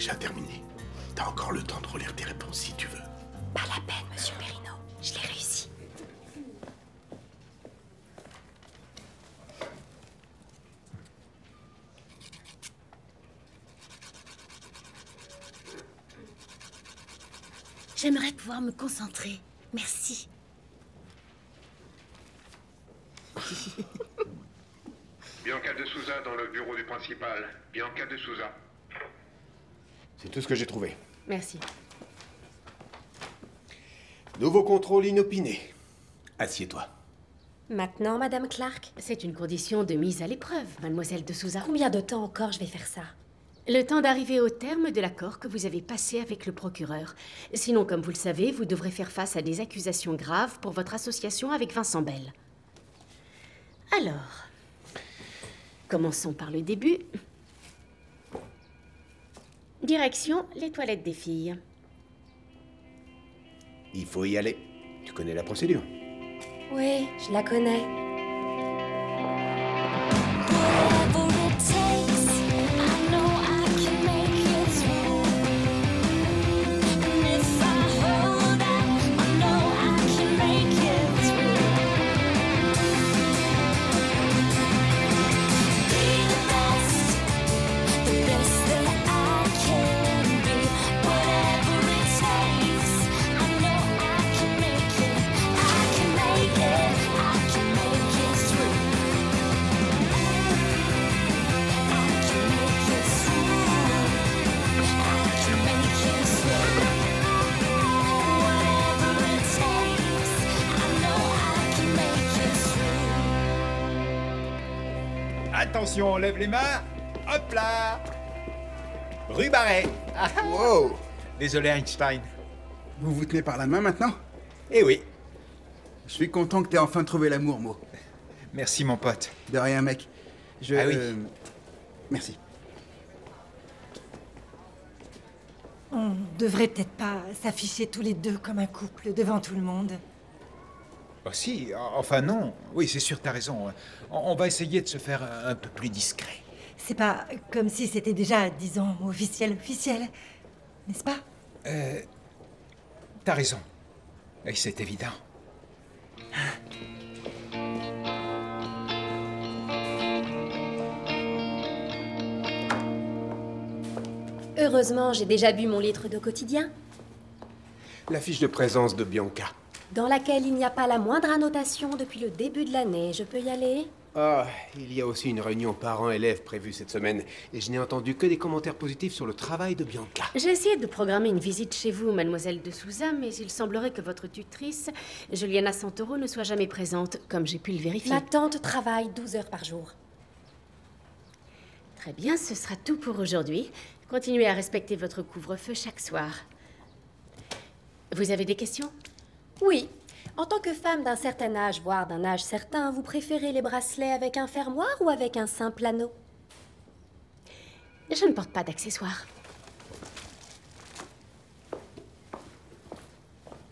déjà terminé. T'as encore le temps de relire tes réponses si tu veux. Pas la peine, monsieur Perrino. Je l'ai réussi. J'aimerais pouvoir me concentrer. Merci. Bianca de Souza dans le bureau du principal. Bianca de Souza. C'est tout ce que j'ai trouvé. Merci. Nouveau contrôle inopiné. Assieds-toi. Maintenant, Madame Clark, c'est une condition de mise à l'épreuve, Mademoiselle de Souza. Combien de temps encore je vais faire ça? Le temps d'arriver au terme de l'accord que vous avez passé avec le procureur. Sinon, comme vous le savez, vous devrez faire face à des accusations graves pour votre association avec Vincent Bell. Alors, commençons par le début. Direction les toilettes des filles. Il faut y aller. Tu connais la procédure. Oui, je la connais. Attention, on lève les mains. Hop là. Rue Barret. Wow! Désolé, Einstein. Vous vous tenez par la main maintenant? Eh oui. Je suis content que t'aies enfin trouvé l'amour, Mo. Merci, mon pote. De rien, mec. Je... Ah oui. Merci. On devrait peut-être pas s'afficher tous les deux comme un couple devant tout le monde. Oh si, enfin non. Oui, c'est sûr, t'as raison. On va essayer de se faire un peu plus discret. C'est pas comme si c'était déjà, disons, officiel, n'est-ce pas? T'as raison. Et c'est évident. Heureusement, j'ai déjà bu mon litre d'eau quotidien, La fiche de présence de Bianca. dans laquelle il n'y a pas la moindre annotation depuis le début de l'année. Je peux y aller? Ah, il y a aussi une réunion parents-élèves prévue cette semaine, et je n'ai entendu que des commentaires positifs sur le travail de Bianca. J'ai essayé de programmer une visite chez vous, Mademoiselle de Souza, mais il semblerait que votre tutrice, Juliana Santoro, ne soit jamais présente, comme j'ai pu le vérifier. Ma tante travaille 12 heures par jour. Très bien, ce sera tout pour aujourd'hui. Continuez à respecter votre couvre-feu chaque soir. Vous avez des questions? Oui. En tant que femme d'un certain âge, voire d'un âge certain, vous préférez les bracelets avec un fermoir ou avec un simple anneau? Je ne porte pas d'accessoires.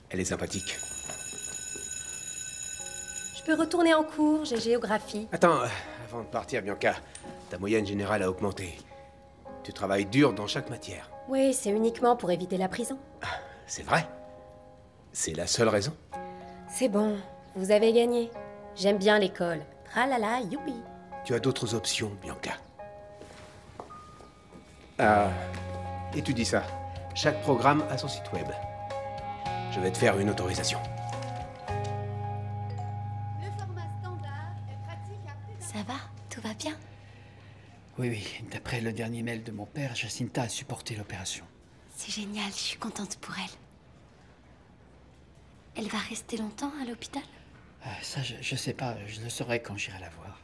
Elle est sympathique. Je peux retourner en cours, j'ai géographie. Attends, avant de partir, Bianca, ta moyenne générale a augmenté. Tu travailles dur dans chaque matière. Oui, c'est uniquement pour éviter la prison. C'est vrai? C'est la seule raison? C'est bon, vous avez gagné. J'aime bien l'école. Tralala, youpi. Tu as d'autres options, Bianca. Étudie ça. Chaque programme a son site web. Je vais te faire une autorisation. Le format standard est pratique à... Ça va? Tout va bien? Oui. D'après le dernier mail de mon père, Jacinta a supporté l'opération. C'est génial, je suis contente pour elle. Elle va rester longtemps à l'hôpital? Ça, je sais pas. Je le saurai quand j'irai la voir.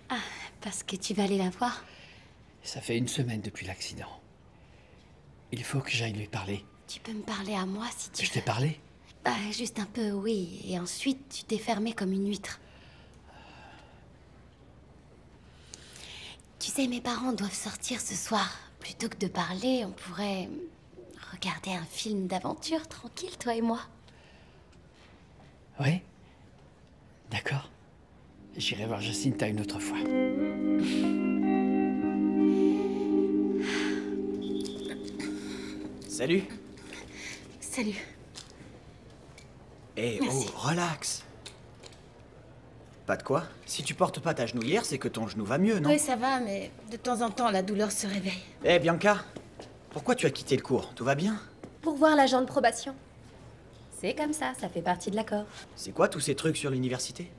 Ah, parce que tu vas aller la voir? Ça fait 1 semaine depuis l'accident. Il faut que j'aille lui parler. Tu peux me parler à moi si tu Je veux. t'ai parlé? Bah, juste un peu, oui. Et ensuite, tu t'es fermée comme une huître. Tu sais, mes parents doivent sortir ce soir. Plutôt que de parler, on pourrait regarder un film d'aventure tranquille, toi et moi. Oui? D'accord. J'irai voir Jacinta une autre fois. Salut. Salut. Eh, Merci. oh, relax. Pas de quoi? Si tu portes pas ta genouillère, c'est que ton genou va mieux, non? Oui, ça va, mais de temps en temps, la douleur se réveille. Eh, Bianca, pourquoi tu as quitté le cours? Tout va bien? Pour voir l'agent de probation. C'est comme ça fait partie de l'accord. C'est quoi tous ces trucs sur l'université?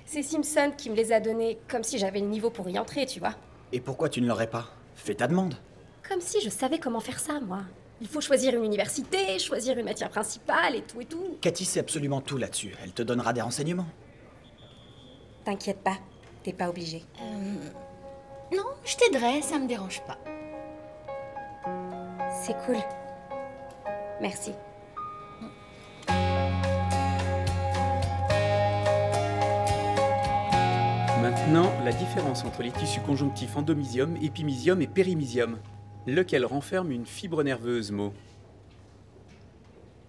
C'est Simpson qui me les a donnés, comme si j'avais le niveau pour y entrer, tu vois. Et pourquoi tu ne l'aurais pas? Fais ta demande. Comme si je savais comment faire ça, moi. Il faut choisir une université, choisir une matière principale et tout et tout. Cathy sait absolument tout là-dessus. Elle te donnera des renseignements. T'inquiète pas, t'es pas obligé. Non, je t'aiderai, ça me dérange pas. C'est cool. Merci. Maintenant, la différence entre les tissus conjonctifs endomysium, épimysium et périmysium. Lequel renferme une fibre nerveuse, Mo?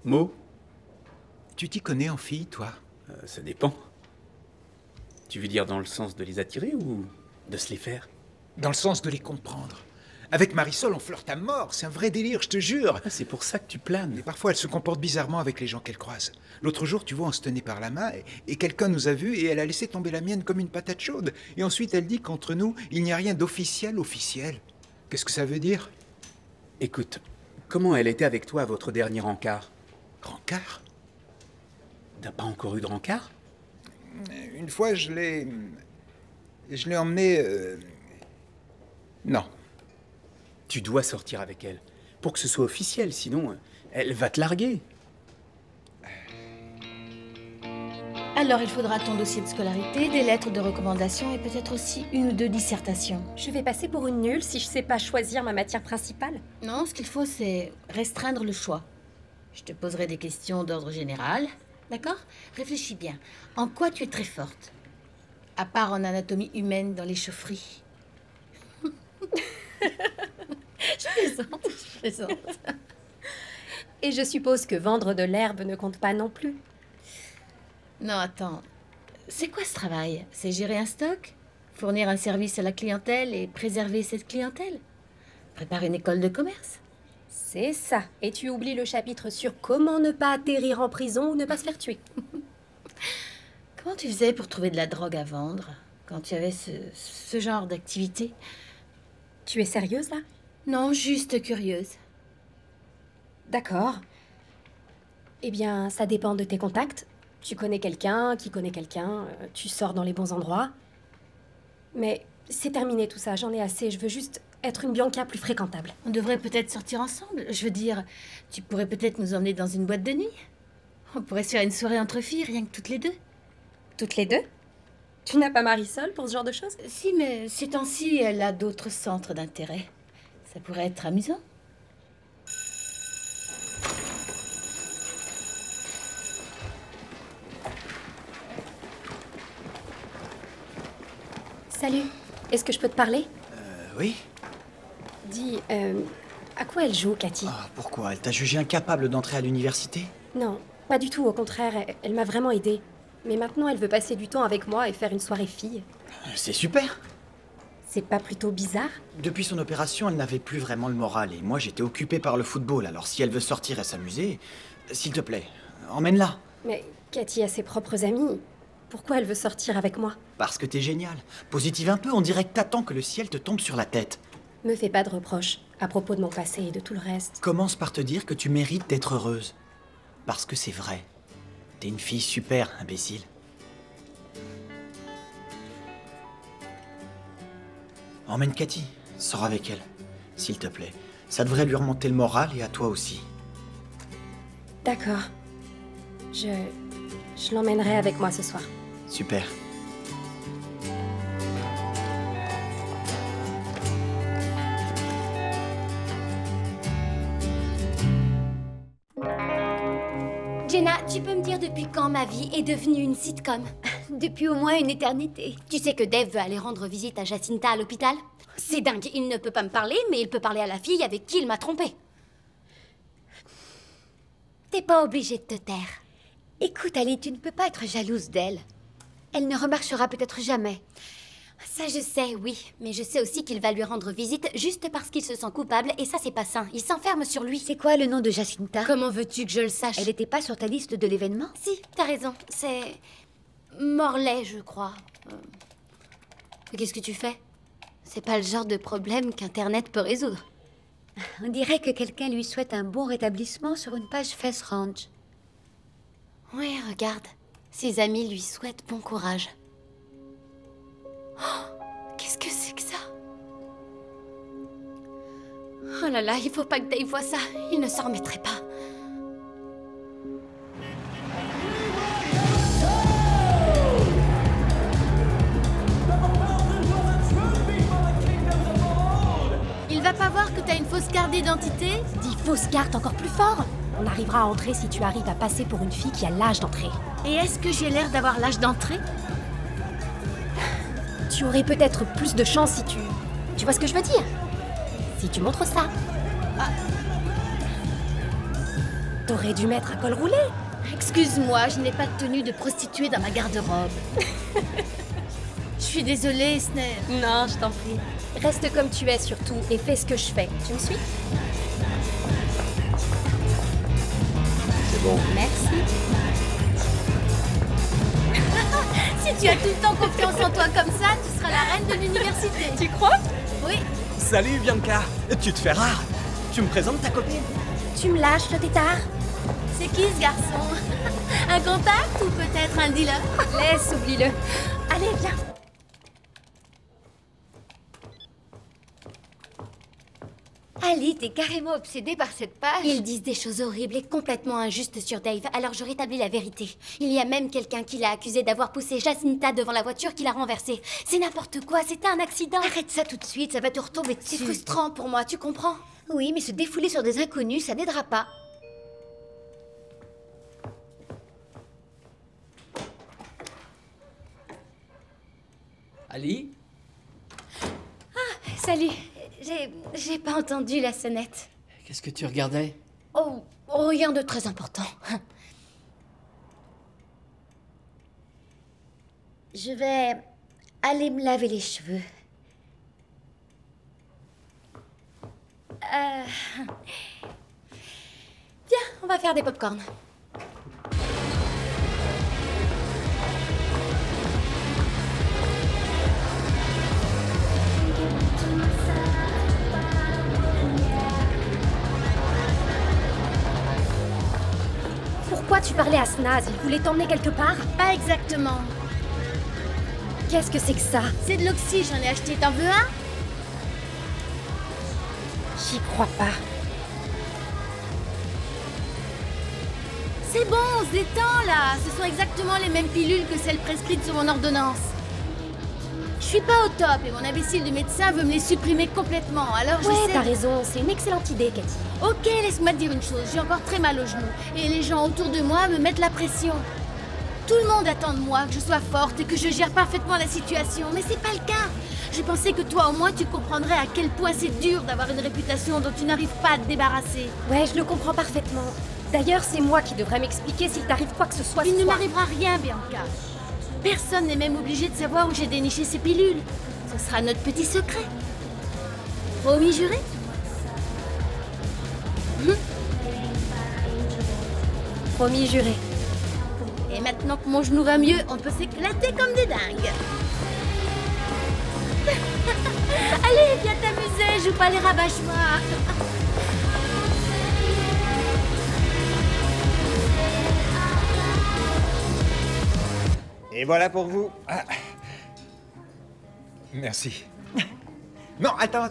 Mo? Tu t'y connais en filles, toi? Ça dépend. Tu veux dire dans le sens de les attirer ou de se les faire? Dans le sens de les comprendre. Avec Marisol, on flirte à mort. C'est un vrai délire, je te jure. Ah, c'est pour ça que tu planes. Mais parfois, elle se comporte bizarrement avec les gens qu'elle croise. L'autre jour, tu vois, on se tenait par la main et quelqu'un nous a vus et elle a laissé tomber la mienne comme une patate chaude. Et ensuite, elle dit qu'entre nous, il n'y a rien d'officiel officiel. Qu'est-ce que ça veut dire? Écoute, comment elle était avec toi à votre dernier rencard? Rencard? T'as pas encore eu de rencard? Une fois, je l'ai emmenée... Non. Tu dois sortir avec elle. Pour que ce soit officiel, sinon, elle va te larguer. Alors, il faudra ton dossier de scolarité, des lettres de recommandation et peut-être aussi 1 ou 2 dissertations. Je vais passer pour une nulle si je sais pas choisir ma matière principale. Non, ce qu'il faut, c'est restreindre le choix. Je te poserai des questions d'ordre général, d'accord? Réfléchis bien. En quoi tu es très forte? À part en anatomie humaine dans les chaufferies. Je plaisante. Et je suppose que vendre de l'herbe ne compte pas non plus. Non, attends. C'est quoi ce travail? C'est gérer un stock? Fournir un service à la clientèle et préserver cette clientèle? Préparer une école de commerce? C'est ça. Et tu oublies le chapitre sur comment ne pas atterrir en prison ou ne pas se faire tuer. Comment tu faisais pour trouver de la drogue à vendre quand tu avais ce genre d'activité? Tu es sérieuse, là? Non, juste curieuse. D'accord. Eh bien, ça dépend de tes contacts. Tu connais quelqu'un qui connaît quelqu'un, tu sors dans les bons endroits. Mais c'est terminé tout ça, j'en ai assez. Je veux juste être une Bianca plus fréquentable. On devrait peut-être sortir ensemble. Je veux dire, tu pourrais peut-être nous emmener dans une boîte de nuit. On pourrait se faire une soirée entre filles, rien que toutes les deux. Toutes les deux? Tu n'as pas Marisol pour ce genre de choses? Si, mais ces temps-ci, elle a d'autres centres d'intérêt. Ça pourrait être amusant. Salut, est-ce que je peux te parler? Oui? Dis, à quoi elle joue, Cathy? Ah, pourquoi? Elle t'a jugé incapable d'entrer à l'université? Non, pas du tout, au contraire, elle m'a vraiment aidée. Mais maintenant, elle veut passer du temps avec moi et faire une soirée fille. C'est super! C'est pas plutôt bizarre? Depuis son opération, elle n'avait plus vraiment le moral et moi j'étais occupé par le football, alors si elle veut sortir et s'amuser, s'il te plaît, emmène-la. Mais Cathy a ses propres amis. Pourquoi elle veut sortir avec moi? Parce que t'es génial. Positive un peu, on dirait que t'attends que le ciel te tombe sur la tête. Me fais pas de reproches à propos de mon passé et de tout le reste. Commence par te dire que tu mérites d'être heureuse. Parce que c'est vrai. T'es une fille super, imbécile. Emmène Cathy, sors avec elle, s'il te plaît. Ça devrait lui remonter le moral et à toi aussi. D'accord. Je l'emmènerai avec moi ce soir. Super. Jenna, tu peux me dire depuis quand ma vie est devenue une sitcom? Depuis au moins une éternité. Tu sais que Dave veut aller rendre visite à Jacinta à l'hôpital? C'est dingue, il ne peut pas me parler, mais il peut parler à la fille avec qui il m'a trompée. T'es pas obligée de te taire. Écoute, Ali, tu ne peux pas être jalouse d'elle. Elle ne remarchera peut-être jamais. Ça je sais, oui. Mais je sais aussi qu'il va lui rendre visite juste parce qu'il se sent coupable et ça c'est pas sain. Il s'enferme sur lui. C'est quoi le nom de Jacinta? Comment veux-tu que je le sache? Elle était pas sur ta liste de l'événement? Si, t'as raison. C'est... Morlaix, je crois. Qu'est-ce que tu fais? C'est pas le genre de problème qu'Internet peut résoudre. On dirait que quelqu'un lui souhaite un bon rétablissement sur une page Face Ranch. Oui, regarde. Ses amis lui souhaitent bon courage. Oh, qu'est-ce que c'est que ça? Oh là là, il faut pas que Dave voie ça. Il ne s'en remettrait pas. Il va pas voir que t'as une fausse carte d'identité? Dis fausse carte encore plus fort. On arrivera à entrer si tu arrives à passer pour une fille qui a l'âge d'entrer. Et est-ce que j'ai l'air d'avoir l'âge d'entrée? Tu aurais peut-être plus de chance si tu... Tu vois ce que je veux dire? Si tu montres ça. Ah. T'aurais dû mettre un col roulé. Excuse-moi, je n'ai pas de tenue de prostituée dans ma garde-robe. Je suis désolée, Snell. Non, je t'en prie. Reste comme tu es surtout et fais ce que je fais. Tu me suis? C'est bon. Merci. Si tu as tout le temps confiance en toi comme ça, tu seras la reine de l'université. Tu crois? Oui. Salut Bianca. Tu te fais rare. Tu me présentes ta copine? Tu me lâches, le tétard? C'est qui ce garçon? Un contact ou peut-être un dealer? Laisse, oublie-le. Allez, viens. Ali, t'es carrément obsédée par cette page. Ils disent des choses horribles et complètement injustes sur Dave, alors je rétablis la vérité. Il y a même quelqu'un qui l'a accusé d'avoir poussé Jacinta devant la voiture qui l'a renversée. C'est n'importe quoi, c'était un accident. Arrête ça tout de suite, ça va te retomber dessus. C'est frustrant pour moi, tu comprends? Oui, mais se défouler sur des inconnus, ça n'aidera pas. Ali? Ah, salut. J'ai pas entendu la sonnette. Qu'est-ce que tu regardais? Oh, rien de très important. Je vais aller me laver les cheveux. Viens, on va faire des pop-corn. Pourquoi tu parlais à Snaz? Il voulait t'emmener quelque part? Pas exactement. Qu'est-ce que c'est que ça? C'est de l'oxy, j'en ai acheté. T'en veux un? J'y crois pas. C'est bon, on se détend là. Ce sont exactement les mêmes pilules que celles prescrites sur mon ordonnance. Je suis pas au top et mon imbécile de médecin veut me les supprimer complètement, alors Ouais, j'essaie... t'as raison, c'est une excellente idée, Cathy. Ok, laisse-moi te dire une chose, j'ai encore très mal au genou. Et les gens autour de moi me mettent la pression. Tout le monde attend de moi que je sois forte et que je gère parfaitement la situation, mais c'est pas le cas. Je pensais que toi au moins tu comprendrais à quel point c'est dur d'avoir une réputation dont tu n'arrives pas à te débarrasser. Ouais, je le comprends parfaitement. D'ailleurs, c'est moi qui devrais m'expliquer s'il t'arrive quoi que ce soit. Il ne m'arrivera rien, Bianca. Personne n'est même obligé de savoir où j'ai déniché ces pilules. Ce sera notre petit secret. Promis juré? Promis juré. Et maintenant que mon genou va mieux, on peut s'éclater comme des dingues. Allez, viens t'amuser, joue pas les rabat-choix. Et voilà pour vous. Ah. Merci. Non, attends.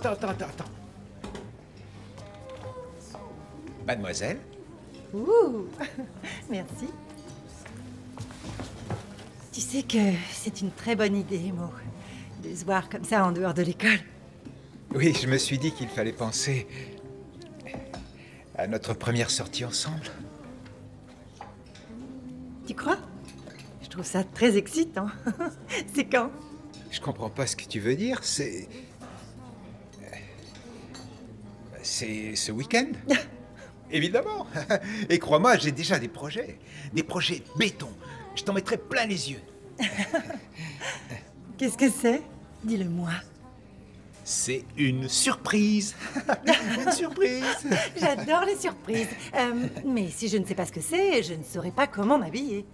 Mademoiselle? Ouh, merci. Tu sais que c'est une très bonne idée, Mo, de se voir comme ça en dehors de l'école. Oui, je me suis dit qu'il fallait penser à notre première sortie ensemble. Tu crois? Je trouve ça très excitant. C'est quand? Je comprends pas ce que tu veux dire, c'est ce week-end. Évidemment. Et crois-moi, j'ai déjà des projets béton. Je t'en mettrai plein les yeux. Qu'est-ce que c'est? Dis-le-moi. C'est une surprise. Une surprise. J'adore les surprises. Mais si je ne sais pas ce que c'est, je ne saurais pas comment m'habiller.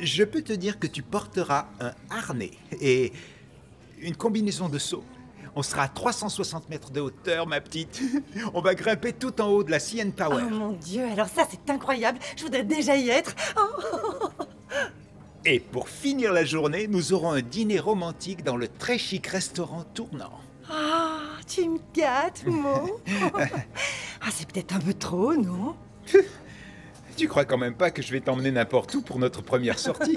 Je peux te dire que tu porteras un harnais et une combinaison de saut. On sera à 360 mètres de hauteur, ma petite. On va grimper tout en haut de la CN Tower. Oh mon Dieu, alors ça c'est incroyable. Je voudrais déjà y être. Oh. Et pour finir la journée, nous aurons un dîner romantique dans le très chic restaurant tournant. Ah, tu me gâtes, Mo. Ah, c'est peut-être un peu trop, non? Tu crois quand même pas que je vais t'emmener n'importe où pour notre première sortie?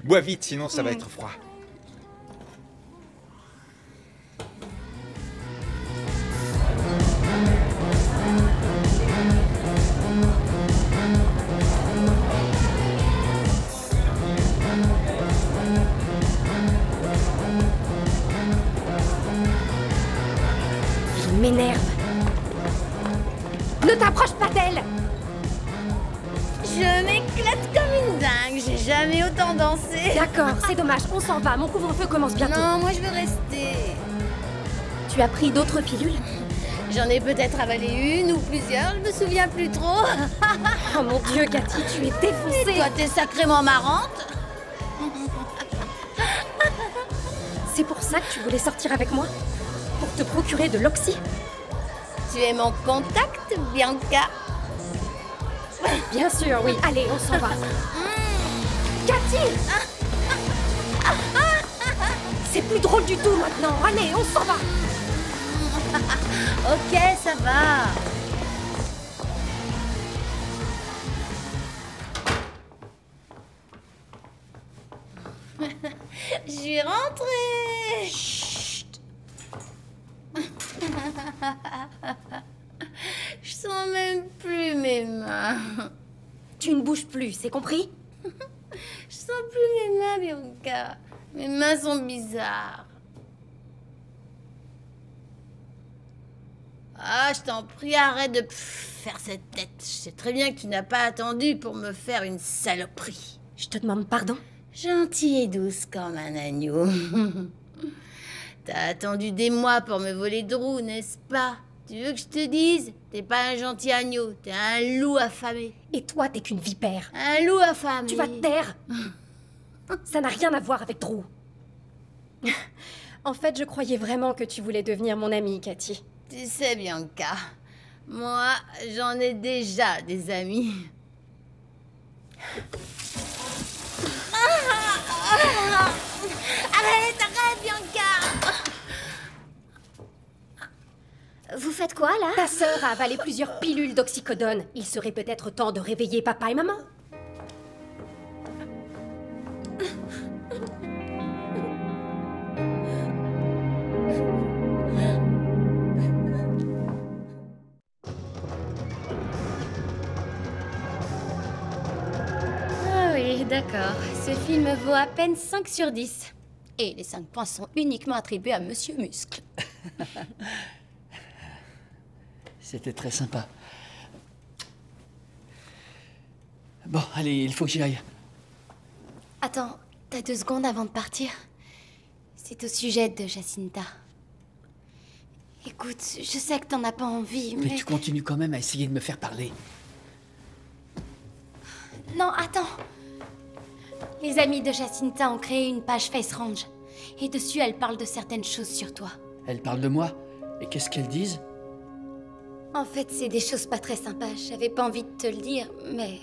Bois vite, sinon ça va être froid. Il m'énerve. Ne t'approche pas d'elle! Je m'éclate comme une dingue, j'ai jamais autant dansé. D'accord, c'est dommage, on s'en va, mon couvre-feu commence bientôt. Non, moi je veux rester. Tu as pris d'autres pilules? J'en ai peut-être avalé une ou plusieurs, je me souviens plus trop. Oh mon Dieu, Cathy, tu es défoncée. Toi, t'es sacrément marrante. C'est pour ça que tu voulais sortir avec moi? Pour te procurer de l'oxy? Tu es mon contact, Bianca? Bien sûr, oui. Allez, on s'en va. Cathy! C'est plus drôle du tout maintenant. Allez, on s'en va. Ok, ça va. Je suis rentrée. Chut. Je sens même plus mes mains. Tu ne bouges plus, c'est compris? Je sens plus mes mains, Bianca. Mes mains sont bizarres. Ah, je t'en prie, arrête de faire cette tête. Je sais très bien que tu n'as pas attendu pour me faire une saloperie. Je te demande pardon? Gentille et douce comme un agneau. T'as attendu des mois pour me voler Drew, n'est-ce pas? Tu veux que je te dise? T'es pas un gentil agneau, t'es un loup affamé. Et toi, t'es qu'une vipère. Un loup affamé. Tu vas te taire. Ça n'a rien à voir avec Drew. En fait, je croyais vraiment que tu voulais devenir mon amie, Cathy. Tu sais, Bianca, moi, j'en ai déjà des amis. Arrête, Bianca! Vous faites quoi, là? Ta sœur a avalé plusieurs pilules d'oxycodone. Il serait peut-être temps de réveiller papa et maman. Ah oui, d'accord. Ce film vaut à peine 5 sur 10. Et les 5 points sont uniquement attribués à Monsieur Muscle. C'était très sympa. Bon, allez, il faut que j'y aille. Attends, t'as 2 secondes avant de partir? C'est au sujet de Jacinta. Écoute, je sais que t'en as pas envie, mais... Mais tu continues quand même à essayer de me faire parler. Non, attends. Les amis de Jacinta ont créé une page FaceRange. Et dessus, elle parle de certaines choses sur toi. Elle parle de moi. Et qu'est-ce qu'elles disent? En fait, c'est des choses pas très sympas. J'avais pas envie de te le dire, mais...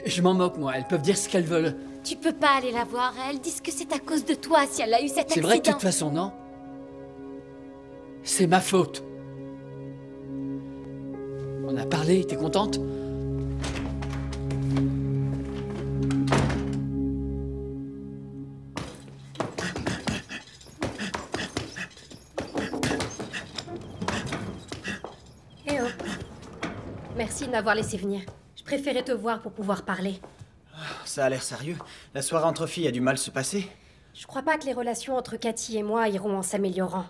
Je m'en moque, moi. Elles peuvent dire ce qu'elles veulent. Tu peux pas aller la voir. Elles disent que c'est à cause de toi si elle a eu cet accident. C'est vrai de toute façon, non? C'est ma faute. On a parlé, t'es contente? Eh oh. Merci de m'avoir laissé venir. Je préférais te voir pour pouvoir parler. Ça a l'air sérieux. La soirée entre filles a du mal se passer. Je crois pas que les relations entre Cathy et moi iront en s'améliorant.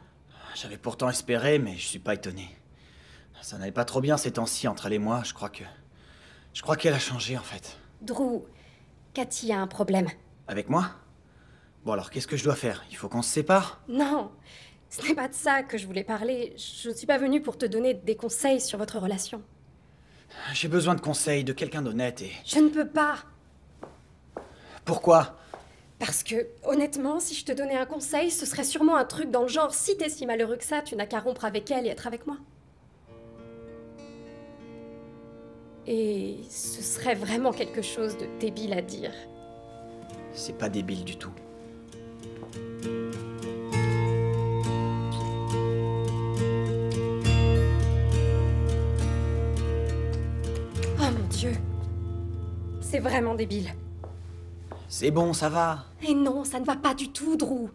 J'avais pourtant espéré, mais je suis pas étonné. Ça n'allait pas trop bien ces temps-ci entre elle et moi. Je crois qu'elle a changé, en fait. Drew, Cathy a un problème. Avec moi? Bon alors, qu'est-ce que je dois faire? Il faut qu'on se sépare? Non, ce n'est pas de ça que je voulais parler. Je ne suis pas venue pour te donner des conseils sur votre relation. J'ai besoin de conseils, de quelqu'un d'honnête et... Je ne peux pas. Pourquoi? Parce que, honnêtement, si je te donnais un conseil, ce serait sûrement un truc dans le genre « Si t'es si malheureux que ça, tu n'as qu'à rompre avec elle et être avec moi. » Et ce serait vraiment quelque chose de débile à dire. C'est pas débile du tout. Oh mon Dieu. C'est vraiment débile. C'est bon, ça va. Et non, ça ne va pas du tout, Drew.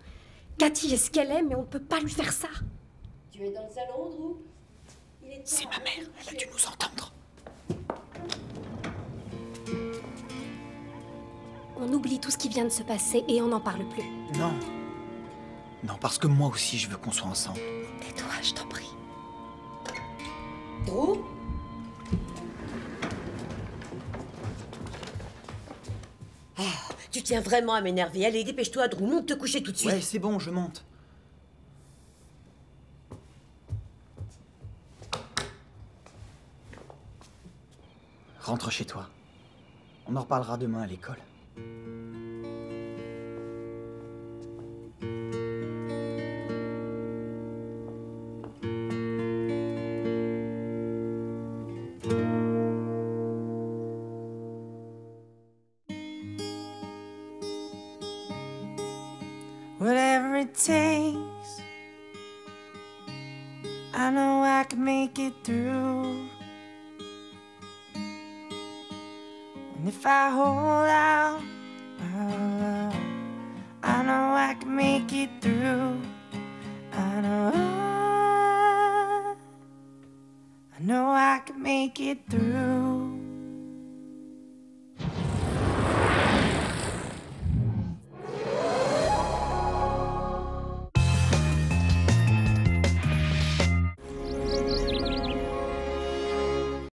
Cathy est ce qu'elle est, mais on ne peut pas lui faire ça. Tu es dans le salon, Drew? C'est ma mère, elle a dû nous entendre. On oublie tout ce qui vient de se passer et on n'en parle plus. Non. Non, parce que moi aussi, je veux qu'on soit ensemble. Tais-toi, je t'en prie. Drew? Ah, tu tiens vraiment à m'énerver. Allez, dépêche-toi, Drew. Monte te coucher tout de suite. Ouais, c'est bon, je monte. Rentre chez toi. On en reparlera demain à l'école. Whatever it takes, I know I can make it through. And if I hold out my love, I know I can make it through. I know I can make it through.